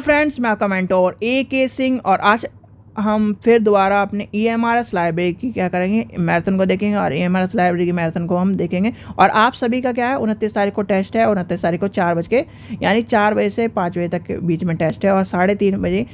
Friends, मैं आपका mentor AK Singh और आज हम फिर दोबारा अपने EMRS लाइब्रेरी की क्या करेंगे, मैराथन को देखेंगे और EMRS लाइब्रेरी की मैराथन को हम देखेंगे। और आप सभी का क्या है, 29 तारीख को टेस्ट है। 29 तारीख को 4 बज के यानी 4 बजे से 5 बजे तक के बीच में टेस्ट है और 3:30 बजे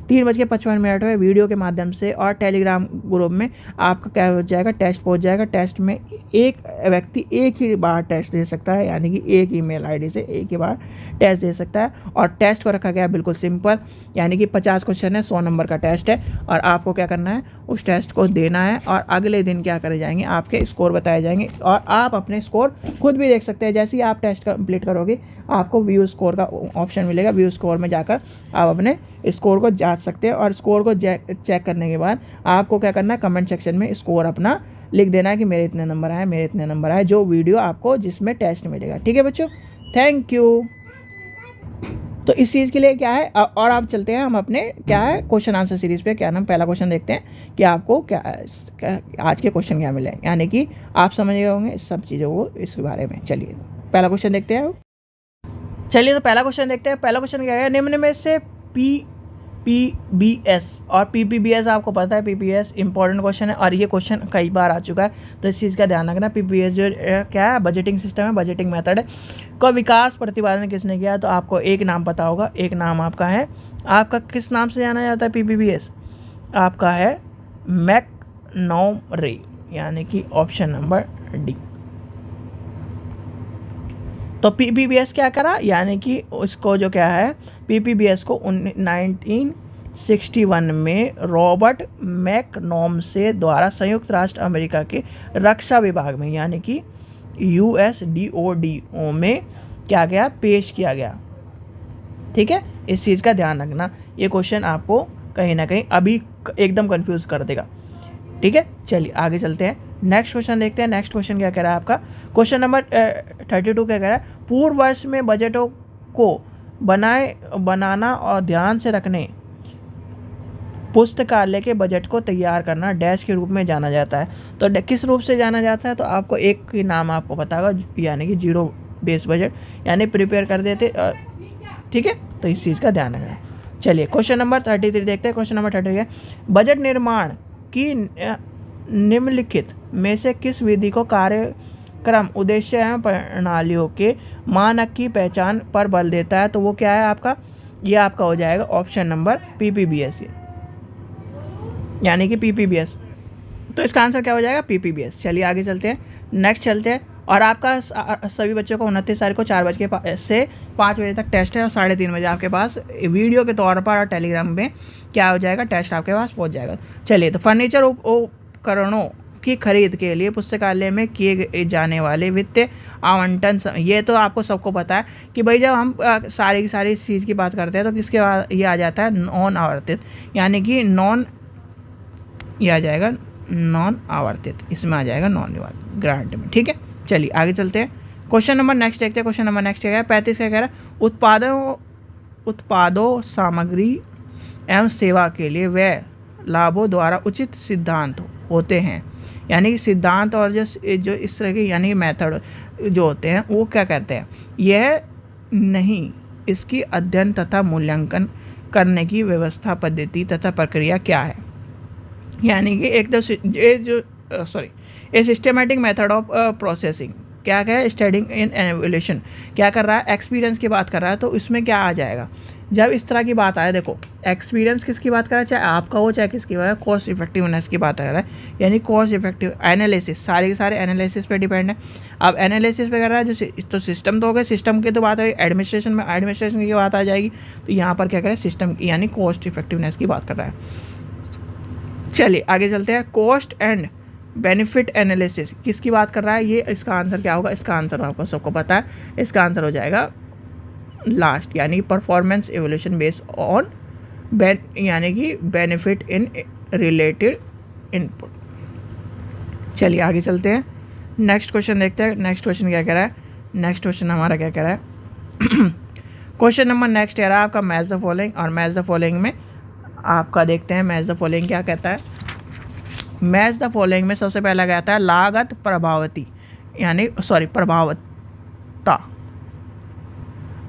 3:55 है वीडियो के माध्यम से और टेलीग्राम ग्रुप में आपका क्या हो जाएगा, टेस्ट पहुँच जाएगा। टेस्ट में एक व्यक्ति एक ही बार टेस्ट दे सकता है, यानी कि एक ईमेल ID से एक ही बार टेस्ट दे सकता है। और टेस्ट को रखा गया है बिल्कुल सिंपल, यानी कि 50 क्वेश्चन है, 100 नंबर का टेस्ट है और आपको क्या करना है, उस टेस्ट को देना है और अगले दिन क्या करे जाएंगे, आपके स्कोर बताए जाएंगे और आप अपने स्कोर खुद भी देख सकते हैं। जैसे ही आप टेस्ट कंप्लीट करोगे आपको व्यू स्कोर का ऑप्शन मिलेगा। व्यू स्कोर में जाकर आप अपने स्कोर को जांच सकते हैं और स्कोर को चेक करने के बाद आपको क्या करना है, कमेंट सेक्शन में स्कोर अपना लिख देना है कि मेरे इतने नंबर आए, मेरे इतने नंबर आए, जो वीडियो आपको जिसमें टेस्ट मिलेगा। ठीक है बच्चों, थैंक यू। तो इस चीज़ के लिए क्या है, और आप चलते हैं हम अपने क्या है क्वेश्चन आंसर सीरीज़ पे। क्या नाम, पहला क्वेश्चन देखते हैं कि आपको क्या आज के क्वेश्चन क्या मिले, यानी कि आप समझ गए होंगे इस सब चीज़ों को इसके बारे में। चलिए पहला क्वेश्चन देखते हैं। चलिए तो पहला क्वेश्चन देखते हैं। पहला क्वेश्चन क्या है, निम्न में से PPBS और PPBS आपको पता है, PPBS इंपॉर्टेंट क्वेश्चन है और ये क्वेश्चन कई बार आ चुका है, तो इस चीज़ का ध्यान रखना। PPBS जो क्या है, बजटिंग सिस्टम है, बजटिंग मेथड है। का विकास प्रतिपादन किसने किया, तो आपको एक नाम पता होगा। एक नाम आपका है, आपका किस नाम से जाना जाता है PPBS, आपका है मैकनॉमरे, यानी कि ऑप्शन नंबर डी। तो PPBS क्या करा, यानी कि उसको जो क्या है, PPBS को 1961 में रॉबर्ट मैकनॉमसे द्वारा संयुक्त राष्ट्र अमेरिका के रक्षा विभाग में, यानी कि USDODO में क्या गया, पेश किया गया। ठीक है, इस चीज़ का ध्यान रखना, ये क्वेश्चन आपको कहीं ना कहीं अभी एकदम कंफ्यूज कर देगा। ठीक है, चलिए आगे चलते हैं, नेक्स्ट क्वेश्चन देखते हैं। नेक्स्ट क्वेश्चन क्या कह रहा है आपका, क्वेश्चन नंबर 32 क्या कह रहा है, पूर्व वर्ष में बजटों को बनाना और ध्यान से रखने पुस्तकालय के बजट को तैयार करना डैश के रूप में जाना जाता है। तो किस रूप से जाना जाता है, तो आपको एक ही नाम आपको पता होगा, यानी कि जीरो बेस बजट, यानी प्रिपेयर कर देते। ठीक है, तो इस चीज़ का ध्यान रखना। चलिए क्वेश्चन नंबर 33 देखते हैं। क्वेश्चन नंबर 33 है, बजट निर्माण की निम्नलिखित में से किस विधि को कार्यक्रम, उद्देश्य एवं प्रणालियों के मानक की पहचान पर बल देता है, तो वो क्या है आपका, ये आपका हो जाएगा ऑप्शन नंबर PPBS, यानी कि PPBS। तो इसका आंसर क्या हो जाएगा, PPBS। चलिए आगे चलते हैं, नेक्स्ट चलते हैं। और आपका सभी बच्चों को 29 तारीख को 4 बजे से 5 बजे तक टेस्ट है और 3:30 बजे आपके पास वीडियो के तौर पर और टेलीग्राम में क्या हो जाएगा, टेस्ट आपके पास पहुंच जाएगा। चलिए, तो फर्नीचर उपकरणों की खरीद के लिए पुस्तकालय में किए जाने वाले वित्तीय आवंटन, ये तो आपको सबको पता है कि भाई जब हम सारी की सारी इस चीज़ की बात करते हैं तो किसके बाद ये आ जाता है, नॉन आवर्तित, यानी कि ये आ जाएगा नॉन आवर्तित, इसमें आ जाएगा नॉन ग्रांट में। ठीक है, चलिए आगे चलते हैं। क्वेश्चन नंबर नेक्स्ट देखते हैं। क्वेश्चन नंबर नेक्स्ट क्या है, 35 क्या कह रहा है, उत्पादों सामग्री एवं सेवा के लिए व्यय लाभों द्वारा उचित सिद्धांत होते हैं, यानी कि सिद्धांत और जो इस तरह के यानी मेथड जो होते हैं वो क्या कहते हैं, यह नहीं इसकी अध्ययन तथा मूल्यांकन करने की व्यवस्था, पद्धति तथा प्रक्रिया क्या है, यानी कि एक सिस्टमेटिक मेथड ऑफ प्रोसेसिंग, क्या है, स्टडिंग इन एवोल्यूशन, क्या कर रहा है, एक्सपीरियंस की बात कर रहा है। तो इसमें क्या आ जाएगा, जब इस तरह की बात आए, देखो एक्सपीरियंस किसकी बात कर रहा है, चाहे आपका हो चाहे किसकी बात है, कॉस्ट इफेक्टिवनेस की बात कर रहा है, यानी कॉस्ट इफेक्टिव एनालिसिस, सारे के सारे एनालिसिस पे डिपेंड है। अब एनालिसिस पे कर रहा है जो तो सिस्टम तो हो गए, सिस्टम की तो बात है, एडमिनिस्ट्रेशन में एडमिनिस्ट्रेशन की बात आ जाएगी, तो यहाँ पर क्या करें, सिस्टम की यानी कॉस्ट इफेक्टिवनेस की बात कर रहा है। चलिए आगे चलते हैं, कॉस्ट एंड बेनिफिट एनालिसिस किसकी बात कर रहा है, ये इसका आंसर क्या होगा, इसका आंसर आपको सबको पता है, इसका आंसर हो जाएगा लास्ट, यानी परफॉर्मेंस एवोल्यूशन बेस्ड ऑन यानी कि बेनिफिट इन रिलेटेड इनपुट। चलिए आगे चलते हैं, नेक्स्ट क्वेश्चन देखते हैं। नेक्स्ट क्वेश्चन क्या कह रहा है, नेक्स्ट क्वेश्चन हमारा क्या कह रहा है, क्वेश्चन नंबर नेक्स्ट कह रहा है आपका मैच द फॉलोइंग, और मैच द फॉलोइंग में आपका देखते हैं मैच द फॉलोइंग क्या कहता है। मैच द फॉलोइंग में सबसे पहला कहता है लागत प्रभावती, यानी प्रभावता,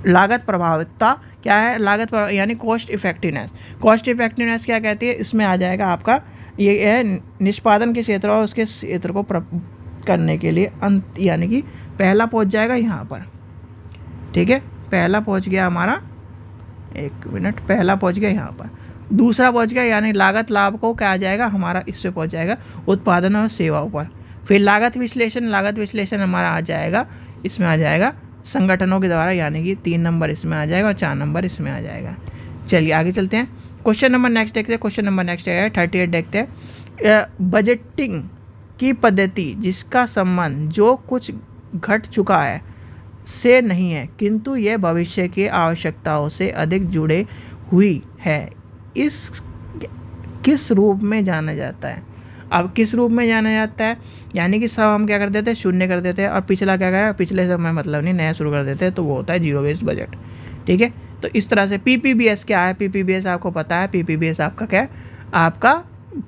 लागत प्रभाविता क्या है, लागत यानी कॉस्ट इफेक्टिवनेस। कॉस्ट इफेक्टिवनेस क्या कहती है, इसमें आ जाएगा आपका ये है निष्पादन के क्षेत्र और उसके क्षेत्र को करने के लिए अंत, यानी कि पहला पहुंच जाएगा यहाँ पर, ठीक है, पहला पहुंच गया हमारा, एक मिनट, पहला पहुंच गया यहाँ पर, दूसरा पहुंच गया, यानी लागत लाभ को क्या आ जाएगा हमारा, इस पे पहुंच जाएगा उत्पादन और सेवाओं पर। फिर लागत विश्लेषण हमारा आ जाएगा, इसमें आ जाएगा संगठनों के द्वारा, यानी कि 3 नंबर इसमें आ जाएगा और 4 नंबर इसमें आ जाएगा। चलिए आगे चलते हैं, क्वेश्चन नंबर नेक्स्ट देखते हैं। क्वेश्चन नंबर नेक्स्ट है 38 देखते हैं। बजटिंग की पद्धति जिसका संबंध जो कुछ घट चुका है से नहीं है किंतु यह भविष्य की आवश्यकताओं से अधिक जुड़े हुई है, इस किस रूप में जाना जाता है। अब किस रूप में जाना जाता है, यानी कि सब हम क्या कर देते हैं, शून्य कर देते हैं, और पिछला क्या करेगा, पिछले समय मतलब नहीं, नया शुरू कर देते हैं, तो वो होता है जीरो बेस्ड बजट, ठीक है। तो इस तरह से पीपीबीएस क्या है, पीपीबीएस आपको पता है, पीपीबीएस आपका क्या है, आपका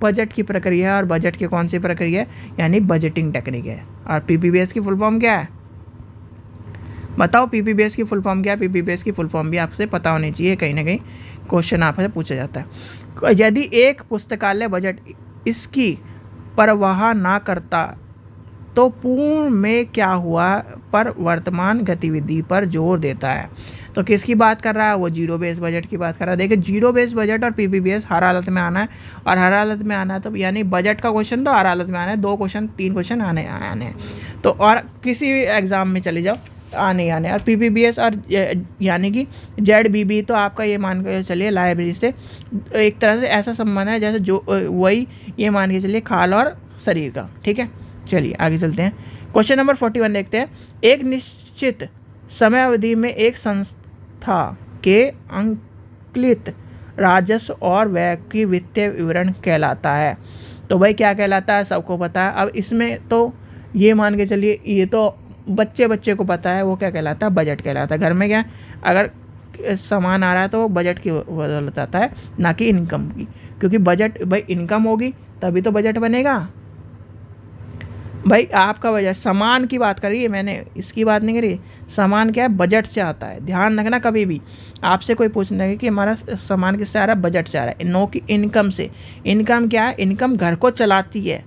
बजट की प्रक्रिया है, और बजट की कौन सी प्रक्रिया है, यानी बजटिंग टेक्निक है। और पीपीबीएस की फुल फॉर्म क्या है, बताओ, पीपीबीएस की फुल फॉर्म क्या है। पीपीबीएस की फुल फॉर्म भी आपसे पता होनी चाहिए, कहीं ना कहीं क्वेश्चन आपसे पूछा जाता है। यदि एक पुस्तकालय बजट इसकी परवाह ना करता तो पूर्ण में क्या हुआ पर वर्तमान गतिविधि पर जोर देता है। तो किसकी बात कर रहा है, वो जीरो बेस बजट की बात कर रहा है। देखिए जीरो बेस बजट और पीपीबीएस हर हालत में आना है, और हर हालत में आना है तो यानी बजट का क्वेश्चन तो हर हालत में आना है, 2 क्वेश्चन 3 क्वेश्चन आने हैं। तो और किसी भी एग्जाम में चले जाओ आने और पीपीबीएस और यानी कि जेडबीबी तो आपका ये मान के चलिए लाइब्रेरी से एक तरह से ऐसा संबंध है जैसे जो वही ये मान के चलिए खाल और शरीर का, ठीक है। चलिए आगे चलते हैं, क्वेश्चन नंबर 41 देखते हैं। एक निश्चित समय अवधि में एक संस्था के अंकित राजस्व और व्यय की वित्तीय विवरण कहलाता है। तो भाई क्या कहलाता है, सबको पता है। अब इसमें तो ये मान के चलिए, ये तो बच्चे को पता है, वो क्या कहलाता है, बजट कहलाता है। घर में क्या अगर सामान आ रहा है तो वो बजट की बदौलत आता है, ना कि इनकम की, क्योंकि बजट भाई इनकम होगी तभी तो बजट बनेगा। भाई आपका बजट, सामान की बात करिए, मैंने इसकी बात नहीं करी। सामान क्या है, बजट से आता है। ध्यान रखना, कभी भी आपसे कोई पूछना है कि हमारा सामान किससे आ रहा है, बजट से आ रहा है, नो कि इनकम से। इनकम क्या है, इनकम घर को चलाती है,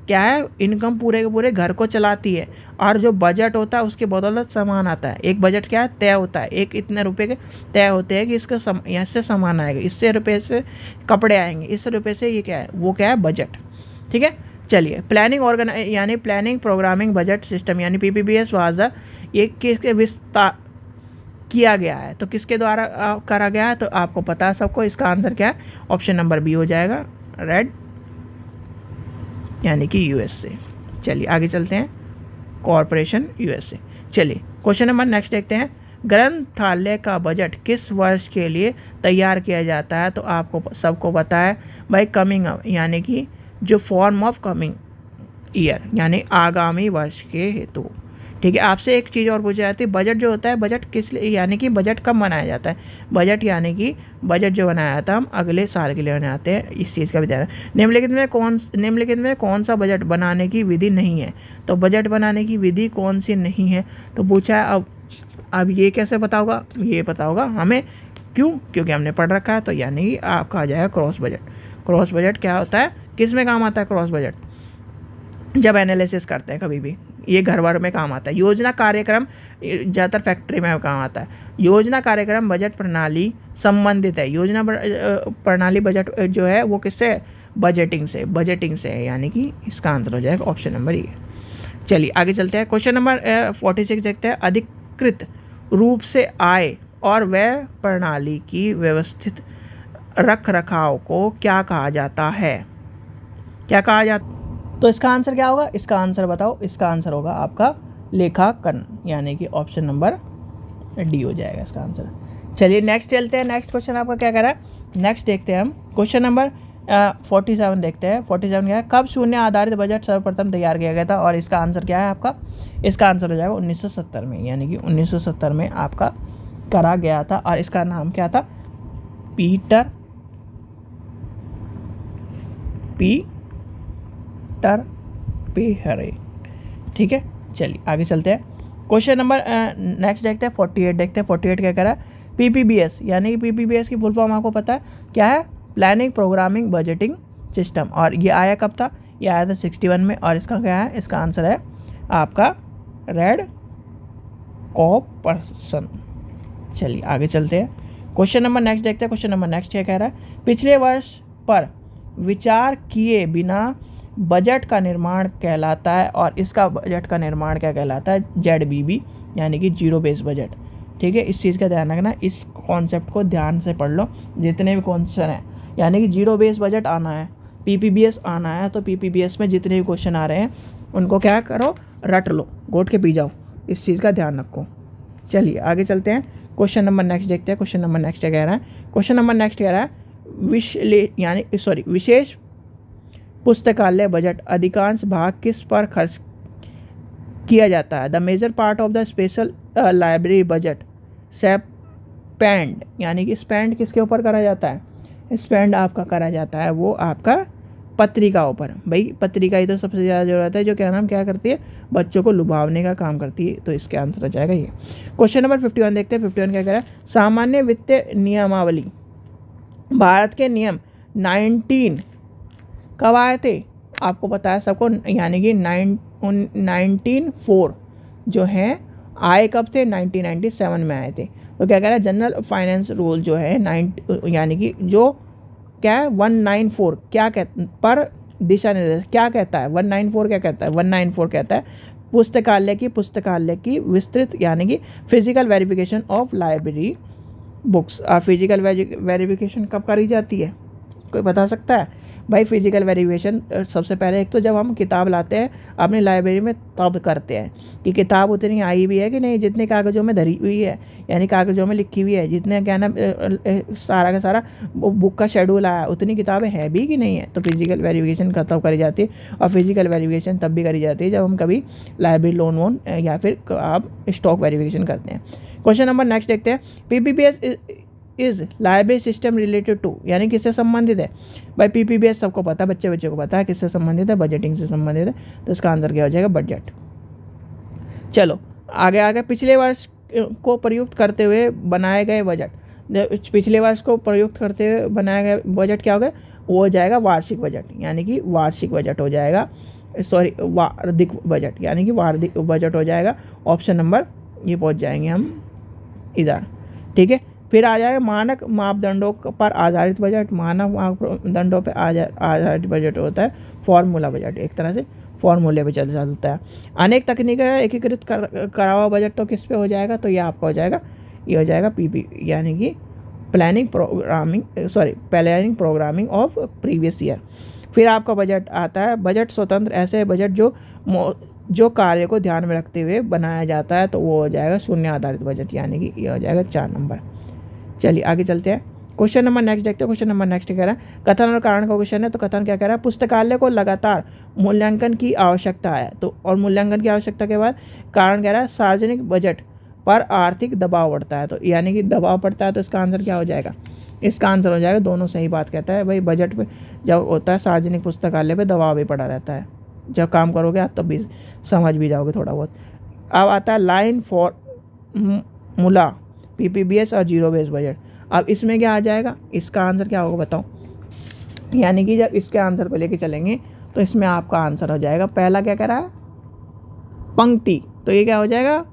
क्या है, इनकम पूरे के पूरे घर को चलाती है। और जो बजट होता है उसके बदौलत सामान आता है। एक बजट क्या है, तय होता है, एक इतने रुपए के तय होते हैं कि इसका यहाँ से सामान आएगा, इससे रुपये से कपड़े आएंगे, इस रुपये से ये क्या है, वो क्या है, बजट, ठीक है। चलिए प्लानिंग यानी प्लानिंग प्रोग्रामिंग बजट सिस्टम यानी पीपीबीएस वाज ये किसके विस्तार किया गया है, तो किसके द्वारा करा गया है, तो आपको पता है सबको। इसका आंसर क्या है, ऑप्शन नंबर बी हो जाएगा, रेड, यानी कि यूएसए। चलिए आगे चलते हैं, कॉरपोरेशन यूएसए। चलिए क्वेश्चन नंबर नेक्स्ट देखते हैं। ग्रंथालय का बजट किस वर्ष के लिए तैयार किया जाता है, तो आपको सबको पता है भाई, कमिंग यानी कि जो फॉर्म ऑफ कमिंग ईयर यानी आगामी वर्ष के हेतु, ठीक है। आपसे एक चीज़ और पूछी जाती है, बजट जो होता है, बजट किस लिए, यानी कि बजट कब बनाया जाता है। बजट यानी कि बजट जो बनाया जाता है हम अगले साल के लिए बनाते हैं, इस चीज़ का भी ध्यान। निम्नलिखित में कौन सा बजट बनाने की विधि नहीं है, तो बजट बनाने की विधि कौन सी नहीं है, तो पूछा है। अब ये कैसे पता होगा, ये पता होगा हमें, क्यों, क्योंकि हमने पढ़ रखा है। तो यानी कि आपका आ जाएगा क्रॉस बजट। क्रॉस बजट क्या होता है, किस में काम आता है क्रॉस बजट, जब एनालिसिस करते हैं कभी भी, ये घर भर में काम आता है। योजना कार्यक्रम ज़्यादातर फैक्ट्री में काम आता है। योजना कार्यक्रम बजट प्रणाली संबंधित है। योजना प्रणाली बजट जो है वो किससे, बजटिंग से है, यानी कि इसका आंसर हो जाएगा ऑप्शन नंबर ए। चलिए आगे चलते हैं, क्वेश्चन नंबर 46 देखते हैं। अधिकृत रूप से आय और व्यय प्रणाली की व्यवस्थित रख रखाव को क्या कहा जाता है, क्या कहा जाता, तो इसका आंसर क्या होगा, इसका आंसर बताओ। इसका आंसर होगा आपका लेखाकरण, यानी कि ऑप्शन नंबर डी हो जाएगा इसका आंसर। चलिए नेक्स्ट चलते हैं, नेक्स्ट क्वेश्चन आपका क्या कह रहा है, नेक्स्ट देखते हैं हम क्वेश्चन नंबर 47 देखते हैं। 47 क्या है, कब शून्य आधारित बजट सर्वप्रथम तैयार किया गया था, और इसका आंसर क्या है आपका, इसका आंसर हो जाएगा 1970 में, यानी कि 1970 में आपका करा गया था। और इसका नाम क्या था, पीटर पेहरे, ठीक है। चलिए आगे चलते हैं, क्वेश्चन नंबर नेक्स्ट देखते हैं 48, देखते हैं 48 क्या कह रहा है। PPBS यानी कि PPBS की फुल फॉर्म आपको पता है क्या है, प्लानिंग प्रोग्रामिंग बजटिंग सिस्टम, और ये आया कब था, ये आया था 61 में, और इसका क्या है, इसका आंसर है आपका रेड कॉपर्सन। चलिए आगे चलते हैं, क्वेश्चन नंबर नेक्स्ट देखते हैं। क्वेश्चन नंबर नेक्स्ट क्या कह रहा है, पिछले वर्ष पर विचार किए बिना बजट का निर्माण कहलाता है, और इसका बजट का निर्माण क्या कहलाता है, ZBB यानी कि जीरो बेस बजट। ठीक है, इस चीज़ का ध्यान रखना, इस कॉन्सेप्ट को ध्यान से पढ़ लो, जितने भी क्वेश्चन हैं, यानी कि जीरो बेस बजट आना है, PPBS आना है, तो PPBS में जितने भी क्वेश्चन आ रहे हैं उनको क्या करो, रट लो, घोट के पी जाओ, इस चीज़ का ध्यान रखो। चलिए आगे चलते हैं, क्वेश्चन नंबर नेक्स्ट देखते हैं। क्वेश्चन नंबर नेक्स्ट क्या कह रहा है, क्वेश्चन नंबर नेक्स्ट कह रहा है विशेष पुस्तकालय बजट अधिकांश भाग किस पर खर्च किया जाता है, the major part of the special library budget spend, यानी कि स्पेंड किसके ऊपर करा जाता है, स्पेंड आपका करा जाता है वो आपका पत्रिका ऊपर। भाई पत्रिका ही तो सबसे ज़्यादा ज़रूरत है, जो क्या नाम क्या करती है, बच्चों को लुभावने का काम करती है, तो इसके आंसर हो जाएगा ये। क्वेश्चन नंबर 51 देखते हैं, 51 क्या कह रहा है, सामान्य वित्तीय नियमावली भारत के नियम 19 कब आए थे, आपको पता है सबको, यानी कि 1904 जो है आए कब थे, 1997 में आए थे। तो क्या कह रहा है, जनरल फाइनेंस रूल जो है यानी कि जो क्या है 194 क्या कहता पर दिशा निर्देश क्या कहता है, 194 क्या कहता है, 194 कहता है पुस्तकालय की विस्तृत यानी कि physical verification of library books. और फिजिकल वेरिफिकेशन कब करी जाती है, कोई बता सकता है भाई। फिजिकल वेरिफिकेशन सबसे पहले एक तो जब हम किताब लाते हैं अपनी लाइब्रेरी में तब करते हैं कि किताब उतनी आई भी है कि नहीं, जितने कागज़ों में धरी हुई है, यानी कागज़ों में लिखी हुई है, जितने क्या ना सारा का सारा बुक का शेड्यूल आया उतनी किताबें हैं भी कि नहीं है, तो फिजिकल वेरिफिकेशन तब करी जाती है। और फिजिकल वेरिफिकेशन तब भी करी जाती है जब हम कभी लाइब्रेरी लोन वोन या फिर आप स्टॉक वेरिफिकेशन करते हैं। क्वेश्चन नंबर नेक्स्ट देखते हैं, PPBS is library system related to, यानी किससे संबंधित है भाई, PPBS सबको पता है, बच्चे को पता है किससे संबंधित है, बजटिंग से संबंधित है, तो इसका आंसर क्या हो जाएगा, बजट। चलो आगे पिछले वर्ष को प्रयुक्त करते हुए बनाए गए बजट, पिछले वर्ष को प्रयुक्त करते हुए बनाया गया बजट क्या हो गया, वो हो जाएगा वार्षिक बजट, यानी कि वार्षिक बजट हो जाएगा, वार्षिक बजट यानी कि वार्षिक बजट हो जाएगा। ऑप्शन नंबर ये पहुंच जाएंगे हम इधर। ठीक है, फिर आ जाएगा मानक मापदंडों पर आधारित बजट, मानक मापदंडों पर आधारित बजट होता है फॉर्मूला बजट, एक तरह से फॉर्मूले पे चलता है। अनेक तकनीकें एकीकृत करा हुआ बजट तो किस पे हो जाएगा, तो ये आपका हो जाएगा, ये हो जाएगा PP यानी कि planning programming of previous year. फिर आपका बजट आता है बजट स्वतंत्र, ऐसे बजट जो कार्य को ध्यान में रखते हुए बनाया जाता है, तो वो हो जाएगा शून्य आधारित बजट, यानी कि ये हो जाएगा 4 नंबर। चलिए आगे चलते हैं, क्वेश्चन नंबर नेक्स्ट देखते हैं। क्वेश्चन नंबर नेक्स्ट कह रहा है कथन और कारण का क्वेश्चन है, तो कथन क्या कह रहा है, पुस्तकालय को लगातार मूल्यांकन की आवश्यकता है, तो और मूल्यांकन की आवश्यकता के बाद कारण कह रहा है सार्वजनिक बजट पर आर्थिक दबाव बढ़ता है, तो यानी कि दबाव पड़ता है, तो इसका आंसर क्या हो जाएगा, इसका आंसर हो जाएगा दोनों सही बात कहता है भाई। बजट पे जब होता है सार्वजनिक पुस्तकालय पे दबाव भी पड़ा रहता है, जब काम करोगे आप तब भी समझ भी जाओगे थोड़ा बहुत। अब आता है लाइन फॉर्मूला PPBS और जीरो बेस बजट। अब इसमें क्या आ जाएगा, इसका आंसर क्या होगा बताओ, यानी कि जब इसके आंसर पर लेके चलेंगे तो इसमें आपका आंसर हो जाएगा, पहला क्या कह रहा है पंक्ति, तो ये क्या हो जाएगा,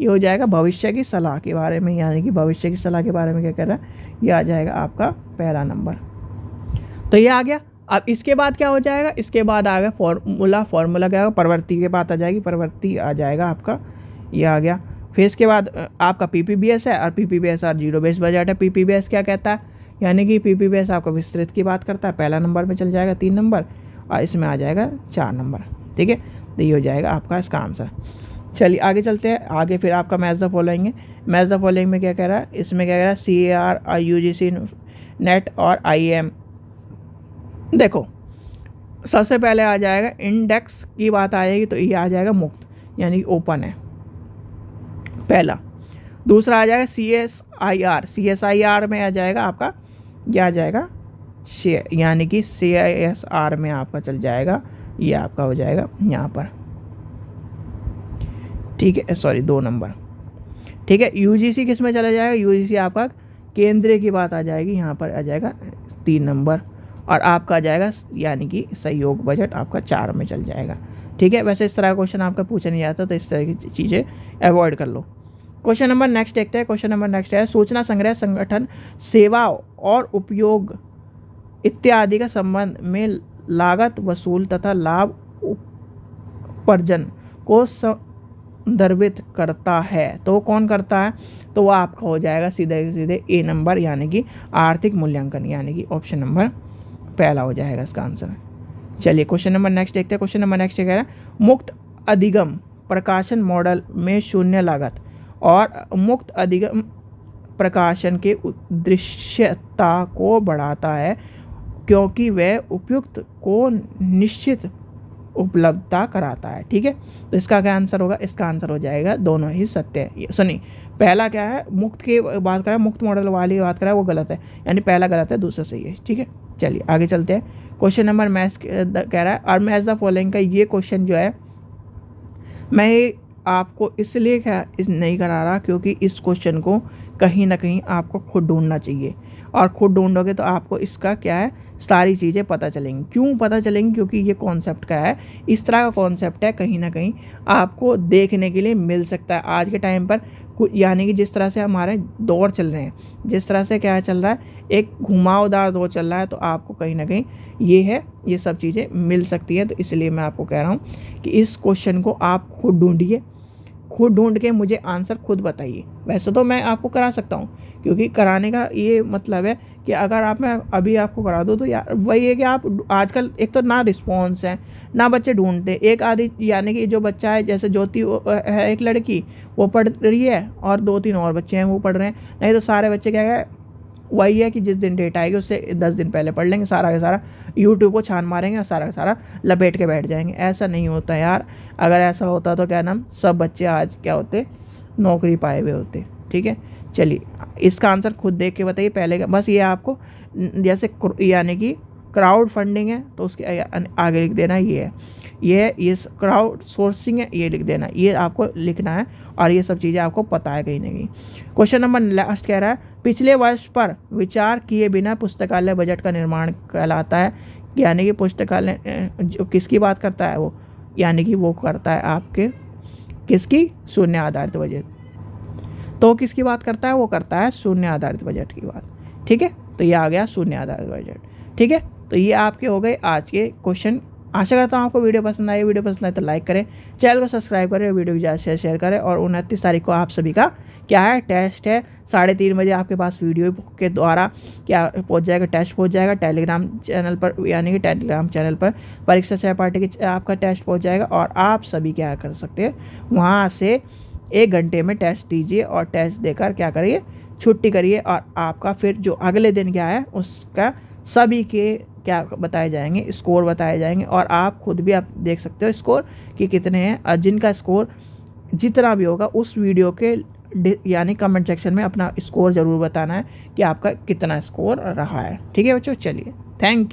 ये हो जाएगा भविष्य की सलाह के बारे में, यानी कि भविष्य की सलाह के बारे में क्या कह रहा है, ये आ जाएगा आपका पहला नंबर, तो ये आ गया। अब इसके बाद क्या हो जाएगा, इसके बाद आ गया फॉर्मूला क्या होगा, प्रवृत्ति के बाद आ जाएगी, प्रवृत्ति आ जाएगा आपका, ये आ गया। फिर इसके बाद आपका PPBS है, और PPBS और जीरो बेस बजट है। PPBS क्या कहता है, यानी कि PPBS आपको विस्तृत की बात करता है, पहला नंबर में चल जाएगा 3 नंबर, और इसमें आ जाएगा 4 नंबर। ठीक है, तो ये हो जाएगा आपका इसका आंसर। चलिए आगे चलते हैं, आगे फिर आपका मैच द फॉलोइंग है। मैच द फॉलोइंग में क्या कह रहा है, इसमें क्या कह रहा है CAR UGC नेट और IIM। देखो सबसे पहले आ जाएगा इंडेक्स की बात आएगी, तो ये आ जाएगा मुक्त, यानी ओपन है पहला। दूसरा आ जाएगा CSIR में आ जाएगा आपका, यह आ जाएगा शेयर, यानी कि CISR में आपका चल जाएगा, ये आपका हो जाएगा यहाँ पर ठीक है, सॉरी 2 नंबर। ठीक है, यूजीसी किस में चला जाएगा, यूजीसी आपका केंद्रीय की बात आ जाएगी, यहाँ पर आ जाएगा 3 नंबर, और आपका आ जाएगा यानी कि सहयोग बजट आपका 4 में चल जाएगा। ठीक है, वैसे इस तरह का क्वेश्चन आपका पूछा नहीं जाता, तो इस तरह की चीज़ें अवॉइड कर लो। क्वेश्चन नंबर नेक्स्ट देखते हैं। क्वेश्चन नंबर नेक्स्ट है, सूचना संग्रह, संगठन, सेवा और उपयोग इत्यादि का संबंध में लागत वसूल तथा लाभ उपार्जन को संदर्भित करता है। तो कौन करता है, तो वो आपका हो जाएगा सीधे सीधे ए नंबर, यानी कि आर्थिक मूल्यांकन, यानी कि ऑप्शन नंबर पहला हो जाएगा इसका आंसर। चलिए क्वेश्चन नंबर नेक्स्ट देखते हैं। क्वेश्चन नंबर नेक्स्ट कह रहा है, मुक्त अधिगम प्रकाशन मॉडल में शून्य लागत और मुक्त अधिगम प्रकाशन के दृश्यता को बढ़ाता है, क्योंकि वह उपयुक्त को निश्चित उपलब्धता कराता है। ठीक है, तो इसका क्या आंसर होगा, इसका आंसर हो जाएगा दोनों ही सत्य है। सुनिए, पहला क्या है, मुक्त की बात करें, मुक्त मॉडल वाली बात करें, वो गलत है, यानी पहला गलत है, दूसरा सही है। ठीक है, चलिए आगे चलते हैं। क्वेश्चन नंबर मैथ कह रहा है, और मैथ द फॉलोइंग का ये क्वेश्चन जो है मैं आपको इसलिए नहीं करा रहा क्योंकि इस क्वेश्चन को कहीं ना कहीं आपको खुद ढूंढना चाहिए, और खुद ढूंढोगे तो आपको इसका क्या है सारी चीज़ें पता चलेंगी। क्यों पता चलेंगी, क्योंकि ये कॉन्सेप्ट का है, इस तरह का कॉन्सेप्ट है, कहीं ना कहीं आपको देखने के लिए मिल सकता है आज के टाइम पर। यानी कि जिस तरह से हमारे दौर चल रहे हैं, जिस तरह से क्या चल रहा है, एक घुमावदार दौर चल रहा है, तो आपको कहीं ना कहीं ये सब चीज़ें मिल सकती हैं। तो इसलिए मैं आपको कह रहा हूँ कि इस क्वेश्चन को आप खुद ढूंढिए, खुद ढूंढ के मुझे आंसर खुद बताइए। वैसे तो मैं आपको करा सकता हूँ, क्योंकि कराने का ये मतलब है कि अगर आप मैं अभी आपको करा दूँ तो यार वही है कि आप आजकल एक तो ना रिस्पॉन्स है ना बच्चे ढूंढते, एक आधी यानी कि जो बच्चा है, जैसे ज्योति है एक लड़की, वो पढ़ रही है और 2-3 और बच्चे हैं वो पढ़ रहे हैं, नहीं तो सारे बच्चे क्या है, वही है कि जिस दिन डेट आएगी उससे 10 दिन पहले पढ़ लेंगे, सारा का सारा यूट्यूब को छान मारेंगे और सारा का सारा लपेट के बैठ जाएंगे। ऐसा नहीं होता यार, अगर ऐसा होता तो क्या नाम सब बच्चे आज क्या होते, नौकरी पाए हुए होते। ठीक है, चलिए इसका आंसर खुद देख के बताइए पहले का, बस ये आपको जैसे यानी कि क्राउड फंडिंग है तो उसके आगे लिख देना ये क्राउड सोर्सिंग है, ये लिख देना, ये आपको लिखना है, और ये सब चीज़ें आपको पता है कहीं ना कहीं। क्वेश्चन नंबर लास्ट कह रहा है, पिछले वर्ष पर विचार किए बिना पुस्तकालय बजट का निर्माण कहलाता है, यानी कि पुस्तकालय जो किसकी बात करता है वो, यानी कि वो करता है आपके किसकी, शून्य आधारित बजट। तो किसकी बात करता है, वो करता है शून्य आधारित बजट की बात। ठीक है, तो ये आ गया शून्य आधारित बजट। ठीक है, तो ये आपके हो गए आज के क्वेश्चन। आशा करता हूँ आपको वीडियो पसंद आई, वीडियो पसंद आए तो लाइक करें, चैनल को सब्सक्राइब करें, वीडियो को ज़्यादा शेयर करें। और 29 तारीख को आप सभी का क्या है, टेस्ट है, 3:30 बजे आपके पास वीडियो के द्वारा क्या पहुँच जाएगा, टेस्ट पहुँच जाएगा टेलीग्राम चैनल पर, यानी कि टेलीग्राम चैनल पर परीक्षा सहपाठी की आपका टेस्ट पहुँच जाएगा, और आप सभी क्या कर सकते हैं, वहाँ से 1 घंटे में टेस्ट दीजिए, और टेस्ट देकर क्या करिए, छुट्टी करिए, और आपका फिर जो अगले दिन क्या है उसका सभी के क्या बताए जाएंगे, स्कोर बताए जाएंगे, और आप खुद भी आप देख सकते हो स्कोर कि कितने हैं, और जिनका स्कोर जितना भी होगा उस वीडियो के यानी कमेंट सेक्शन में अपना स्कोर ज़रूर बताना है कि आपका कितना स्कोर रहा है। ठीक है बच्चों, चलिए थैंक यू।